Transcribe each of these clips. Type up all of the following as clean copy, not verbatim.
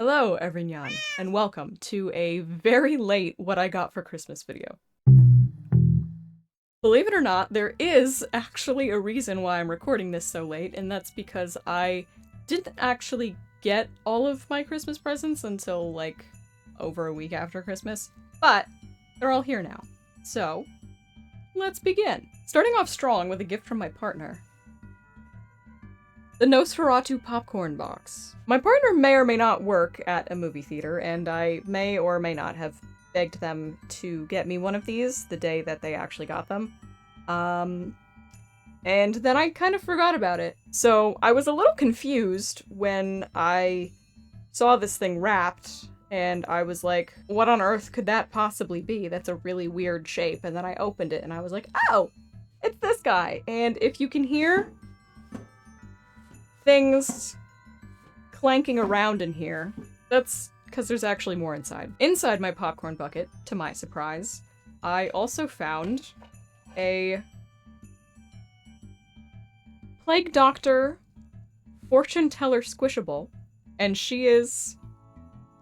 Hello, everyone, and welcome to a very late What I Got for Christmas video. Believe it or not, there is actually a reason why I'm recording this so late, and that's because I didn't actually get all of my Christmas presents until, like, over a week after Christmas, but they're all here now. So, let's begin. Starting off strong with a gift from my partner. The Nosferatu popcorn box. My partner may or may not work at a movie theater, and I may or may not have begged them to get me one of these the day that they actually got them. And then I kind of forgot about it. So I was a little confused when I saw this thing wrapped, and I was like, what on earth could that possibly be? That's a really weird shape. And then I opened it and I was like, oh, it's this guy. And if you can hear things clanking around in here, that's because there's actually more inside. Inside my popcorn bucket, to my surprise, I also found a Plague Doctor Fortune Teller Squishable, and she is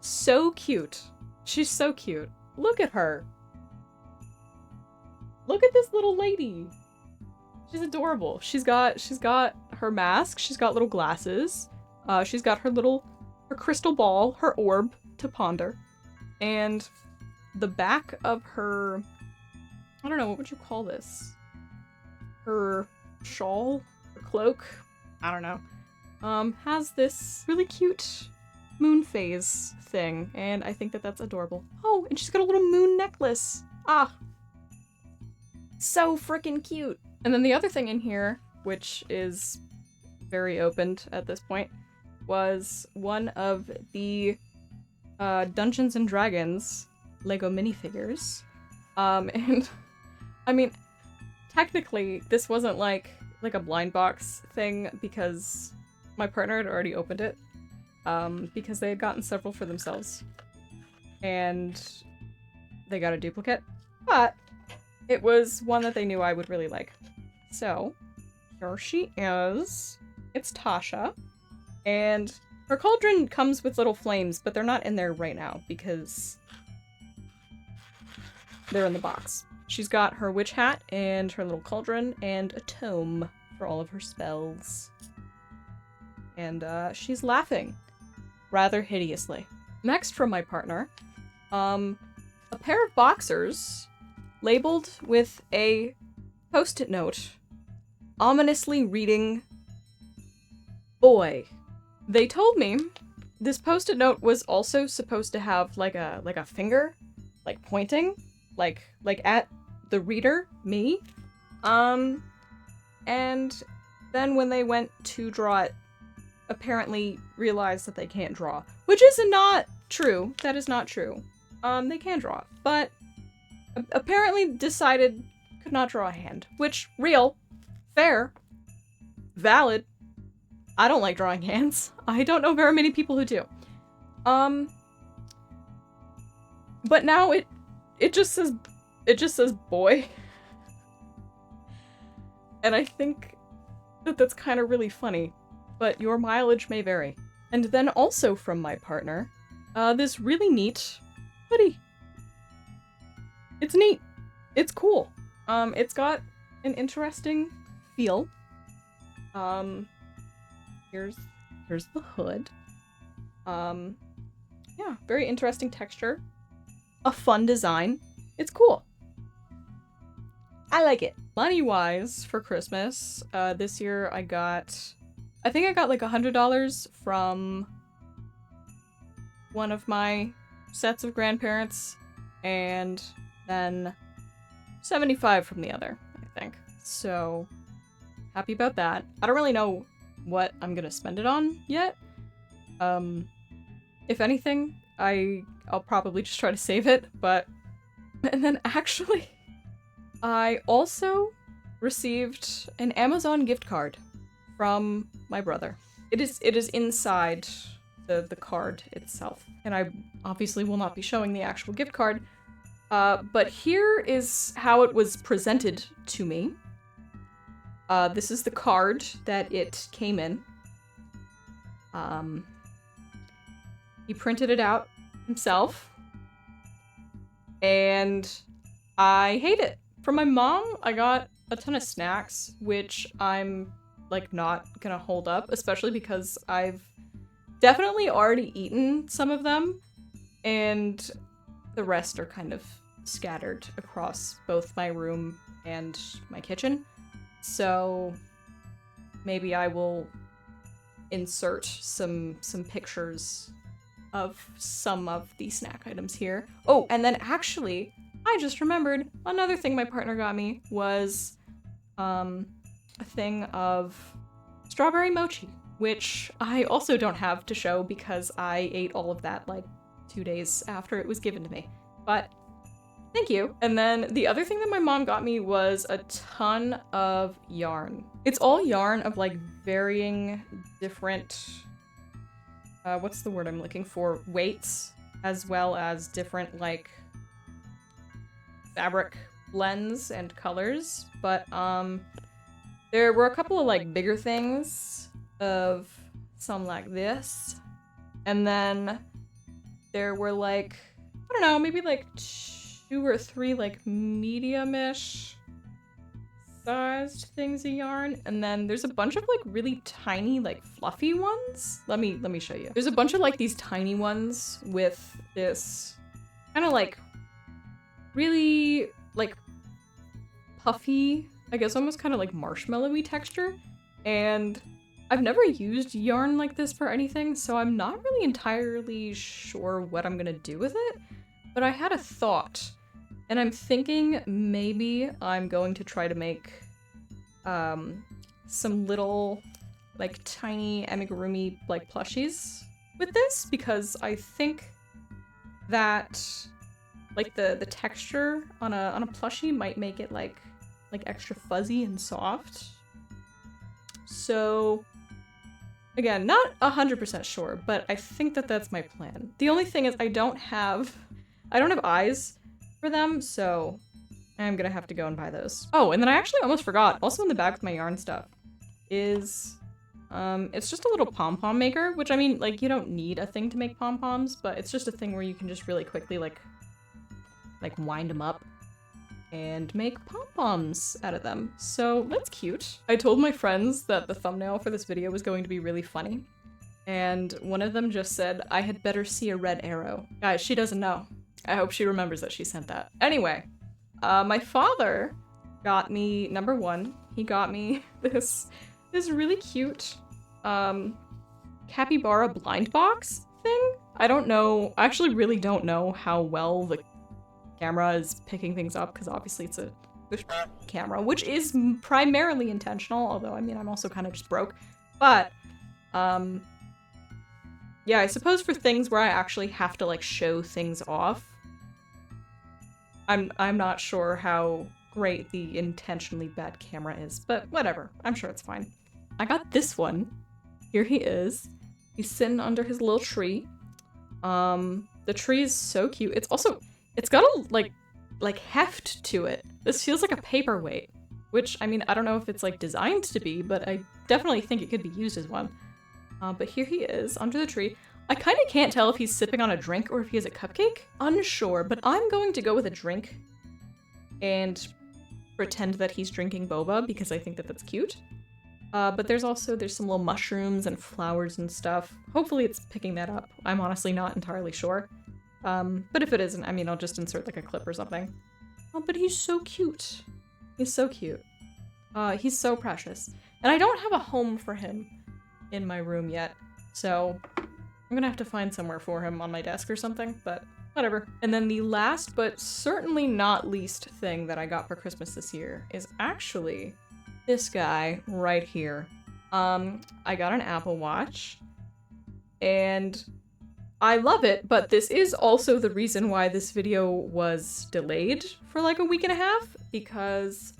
so cute. She's so cute. Look at her. Look at this little lady. She's adorable. She's got her mask, she's got little glasses, she's got her crystal ball, her orb to ponder, and the back of her, I don't know, what would you call this? Her shawl? Her cloak? I don't know. Has this really cute moon phase thing, and I think that that's adorable. Oh, and she's got a little moon necklace. Ah. So freaking cute. And then the other thing in here, which is very opened at this point, was one of the Dungeons and Dragons Lego minifigures. And I mean, technically this wasn't like a blind box thing because my partner had already opened it, because they had gotten several for themselves. And they got a duplicate, but it was one that they knew I would really like. So, here she is. It's Tasha. And her cauldron comes with little flames, but they're not in there right now because they're in the box. She's got her witch hat and her little cauldron and a tome for all of her spells. And she's laughing rather hideously. Next from my partner, a pair of boxers labeled with a post-it note ominously reading, boy. They told me this post-it note was also supposed to have like a finger, like pointing, like at the reader, me. And then when they went to draw it, apparently realized that they can't draw, which is not true. That is not true. They can draw, but apparently decided could not draw a hand, which, real, fair, valid. I don't like drawing hands. I don't know very many people who do. But now it just says boy. And I think that that's kind of really funny, but your mileage may vary. And then also from my partner, this really neat hoodie. It's neat. It's cool. It's got an interesting feel. Here's the hood. Yeah, very interesting texture. A fun design. It's cool. I like it. Money-wise for Christmas, this year I think I got like $100 from one of my sets of grandparents, and then 75 from the other, I think. So, happy about that. I don't really know what I'm gonna spend it on yet. If anything, I'll probably just try to save it, but... And then actually, I also received an Amazon gift card from my brother. It is inside the card itself, and I obviously will not be showing the actual gift card, but here is how it was presented to me. This is the card that it came in. He printed it out himself. And I hate it. From my mom, I got a ton of snacks, which I'm like not gonna hold up, especially because I've definitely already eaten some of them, and the rest are kind of scattered across both my room and my kitchen. So maybe I will insert some pictures of some of the snack items here. Oh, and then actually, I just remembered another thing my partner got me was a thing of strawberry mochi, which I also don't have to show because I ate all of that like 2 days after it was given to me. But thank you. And then the other thing that my mom got me was a ton of yarn. It's all yarn of like varying different, what's the word I'm looking for? Weights, as well as different like fabric blends and colors. But there were a couple of like bigger things of some like this. And then there were like, I don't know, maybe like 2 or 3 like medium-ish sized things of yarn. And then there's a bunch of like really tiny like fluffy ones. Let me show you. There's a bunch of like these tiny ones with this kind of like really like puffy, I guess almost kind of like marshmallowy texture. And I've never used yarn like this for anything, so I'm not really entirely sure what I'm gonna do with it. But I had a thought, and I'm thinking maybe I'm going to try to make some little like tiny amigurumi like plushies with this, because I think that like the texture on a plushie might make it like extra fuzzy and soft. So again, not 100% sure, but I think that that's my plan. The only thing is I don't have eyes for them, so I'm gonna have to go and buy those. Oh, and then I actually almost forgot, also in the bag with my yarn stuff is, it's just a little pom-pom maker, which I mean, like, you don't need a thing to make pom-poms, but it's just a thing where you can just really quickly, like wind them up and make pom-poms out of them. So that's cute. I told my friends that the thumbnail for this video was going to be really funny, and one of them just said, I had better see a red arrow. Guys, she doesn't know. I hope she remembers that she sent that. Anyway, my father got me, number one, he got me this really cute capybara blind box thing. I don't know, I actually really don't know how well the camera is picking things up, because obviously it's a camera, which is primarily intentional, although I mean I'm also kind of just broke. But yeah, I suppose for things where I actually have to like show things off, I'm not sure how great the intentionally bad camera is, but whatever, I'm sure it's fine. I got this one. Here he is. He's sitting under his little tree. The tree is so cute. It's got a like heft to it. This feels like a paperweight, which I mean, I don't know if it's like designed to be, but I definitely think it could be used as one. But here he is under the tree. I kind of can't tell if he's sipping on a drink or if he has a cupcake. Unsure, but I'm going to go with a drink and pretend that he's drinking boba because I think that that's cute. But there's some little mushrooms and flowers and stuff. Hopefully it's picking that up. I'm honestly not entirely sure. But if it isn't, I mean, I'll just insert like a clip or something. Oh, but he's so cute. He's so cute. He's so precious. And I don't have a home for him in my room yet, so I'm gonna have to find somewhere for him on my desk or something, but whatever. And then the last, but certainly not least thing that I got for Christmas this year is actually this guy right here. I got an Apple Watch, and I love it, but this is also the reason why this video was delayed for like a week and a half, because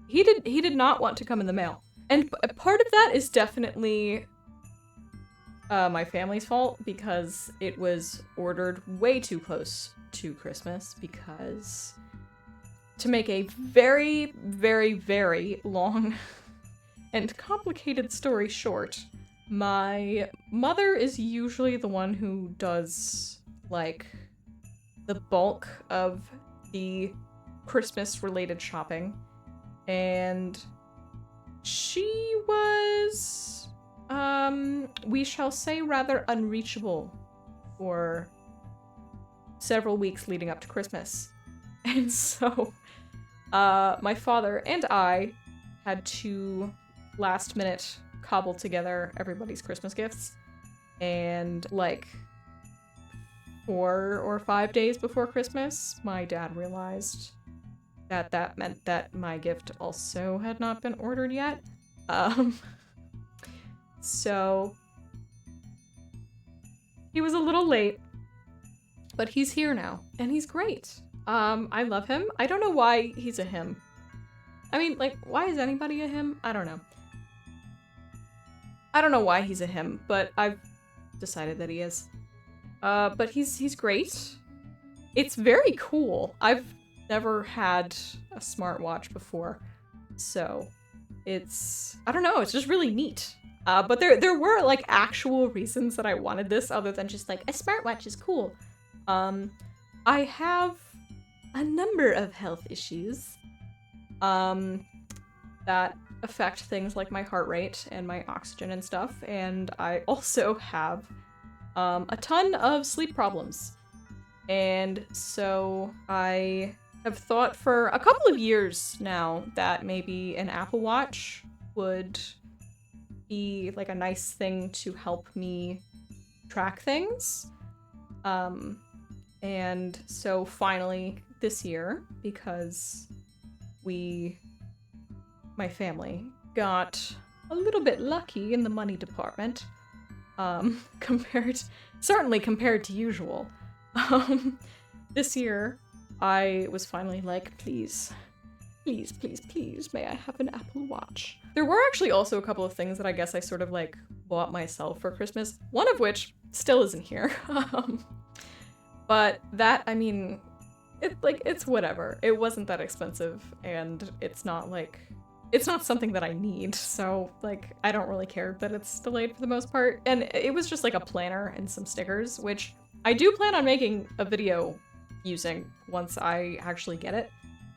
he did not want to come in the mail. And part of that is definitely my family's fault, because it was ordered way too close to Christmas, because to make a very, very, very long and complicated story short, My mother is usually the one who does, like, the bulk of the Christmas-related shopping. And she was, we shall say rather unreachable for several weeks leading up to Christmas. And so, my father and I had to last minute cobble together everybody's Christmas gifts. And like 4 or 5 days before Christmas, my dad realized that that meant that my gift also had not been ordered yet. So he was a little late, but he's here now, and he's great. I love him. I don't know why he's a him. I mean, like, why is anybody a him? I don't know. I don't know why he's a him, but I've decided that he is. But he's great. It's very cool. I've never had a smartwatch before, so it's, I don't know, it's just really neat. But there were, like, actual reasons that I wanted this other than just, like, a smartwatch is cool. I have a number of health issues, that affect things like my heart rate and my oxygen and stuff, and I also have, a ton of sleep problems. And so I have thought for a couple of years now that maybe an Apple Watch would be like a nice thing to help me track things. And so finally this year, because my family got a little bit lucky in the money department, certainly compared to usual. This year, I was finally like, please, please, please, please, may I have an Apple Watch? There were actually also a couple of things that I guess I sort of like bought myself for Christmas, one of which still isn't here. But that, I mean, it's whatever. It wasn't that expensive, and it's not something that I need, so, like, I don't really care that it's delayed for the most part. And it was just like a planner and some stickers, which I do plan on making a video using once I actually get it,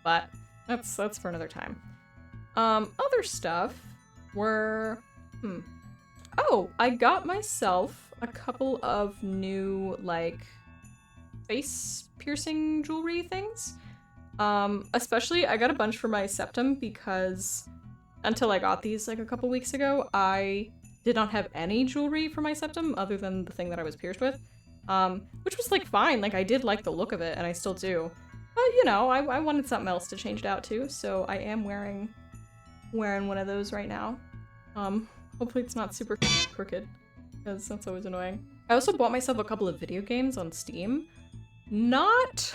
but that's for another time. Other stuff were, oh, I got myself a couple of new, like, face piercing jewelry things. Especially I got a bunch for my septum because until I got these like a couple weeks ago, I did not have any jewelry for my septum other than the thing that I was pierced with. Which was like fine, like I did like the look of it and I still do. But you know, I wanted something else to change it out to, so I am wearing one of those right now. Hopefully it's not super crooked, because that's always annoying. I also bought myself a couple of video games on Steam. Not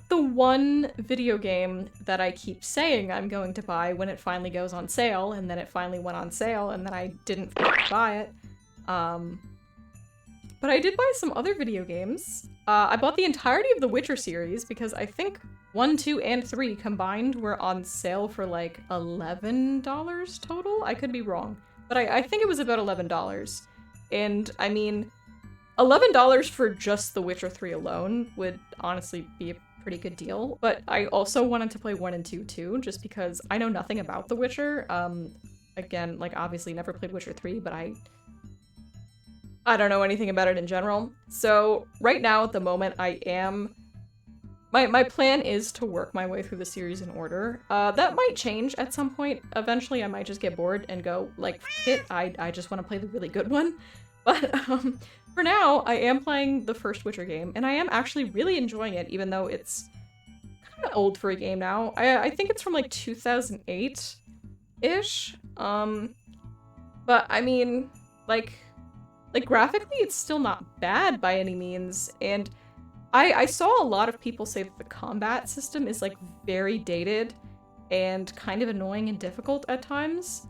the one video game that I keep saying I'm going to buy when it finally goes on sale, and then it finally went on sale, and then I didn't buy it. But I did buy some other video games. I bought the entirety of the Witcher series because I think 1, 2, and 3 combined were on sale for like $11 total? I could be wrong, but I think it was about $11. And I mean, $11 for just The Witcher 3 alone would honestly be a pretty good deal, but I also wanted to play 1 and 2 too, just because I know nothing about The Witcher. Again, like obviously never played Witcher 3, but I don't know anything about it in general. So right now at the moment I am, my plan is to work my way through the series in order. That might change at some point. Eventually I might just get bored and go like, F it, I just want to play the really good one. But for now, I am playing the first Witcher game, and I am actually really enjoying it, even though it's kind of old for a game now. I think it's from like 2008-ish. But I mean, like graphically, it's still not bad by any means, and I saw a lot of people say that the combat system is like very dated and kind of annoying and difficult at times,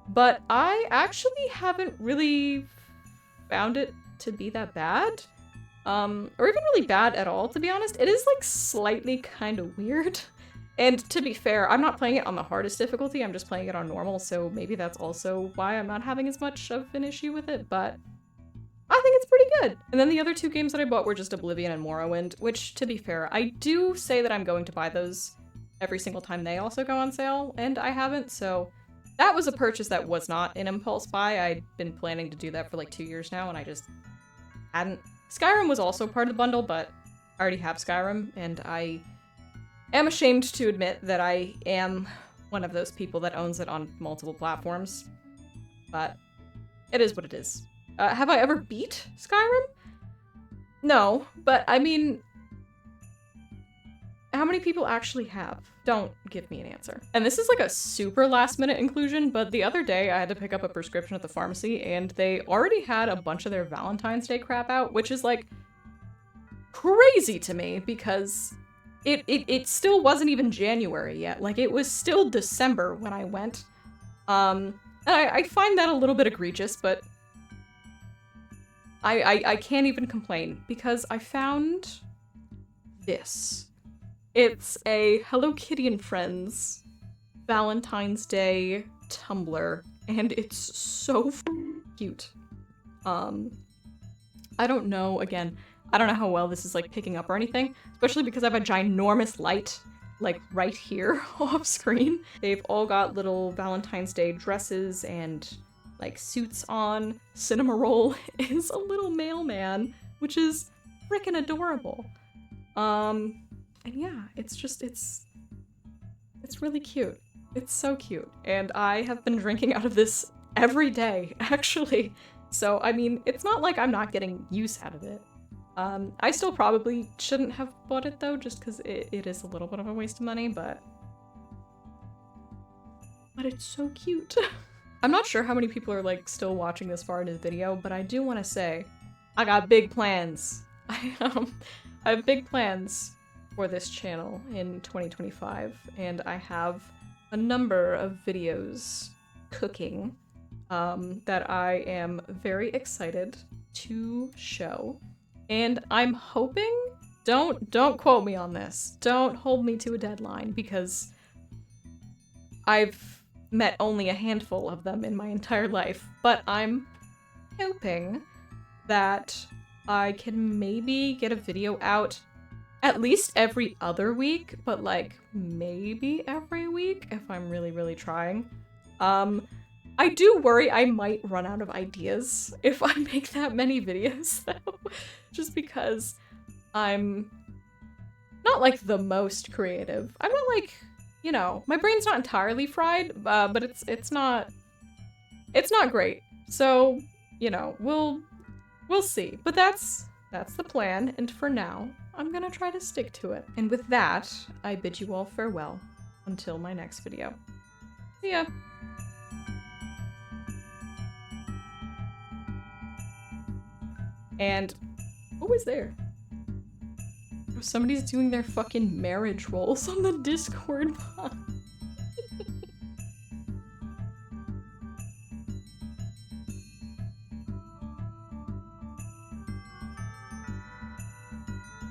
but I actually haven't really found it to be that bad, or even really bad at all, to be honest. It is like slightly kind of weird, And to be fair, I'm not playing it on the hardest difficulty, I'm just playing it on normal, so maybe that's also why I'm not having as much of an issue with it, but I think it's pretty good. And then the other two games that I bought were just Oblivion and Morrowind, which, to be fair, I do say that I'm going to buy those every single time they also go on sale, and I haven't, so that was a purchase that was not an impulse buy. I'd been planning to do that for like 2 years now, and I just hadn't. Skyrim was also part of the bundle, but I already have Skyrim, and I am ashamed to admit that I am one of those people that owns it on multiple platforms. But it is what it is. Have I ever beat Skyrim? No, but I mean, how many people actually have? Don't give me an answer. And this is like a super last minute inclusion, but the other day I had to pick up a prescription at the pharmacy and they already had a bunch of their Valentine's Day crap out, which is like crazy to me because it still wasn't even January yet. Like, it was still December when I went. And I find that a little bit egregious, but I can't even complain because I found this. It's a Hello Kitty and Friends Valentine's Day tumbler, and it's so cute. I don't know, again, I don't know how well this is like picking up or anything, especially because I have a ginormous light like right here off screen. They've all got little Valentine's Day dresses and like suits on. Cinnamoroll is a little mailman, which is freaking adorable. And yeah, it's just, it's really cute. It's so cute. And I have been drinking out of this every day, actually. So, I mean, it's not like I'm not getting use out of it. I still probably shouldn't have bought it though, just because it is a little bit of a waste of money, but it's so cute. I'm not sure how many people are like still watching this far into the video, but I do want to say, I got big plans. I have big plans for this channel in 2025, and I have a number of videos cooking that I am very excited to show. And I'm hoping, don't quote me on this, don't hold me to a deadline, because I've met only a handful of them in my entire life, but I'm hoping that I can maybe get a video out at least every other week, but like maybe every week if I'm really trying. I do worry I might run out of ideas if I make that many videos though, just because I'm not like the most creative. I'm not like, you know, my brain's not entirely fried, but it's not great. So, you know, we'll see. But that's the plan, and for now, I'm gonna try to stick to it. And with that, I bid you all farewell until my next video. See ya! And what was there? Somebody's doing their fucking marriage rolls on the Discord bot.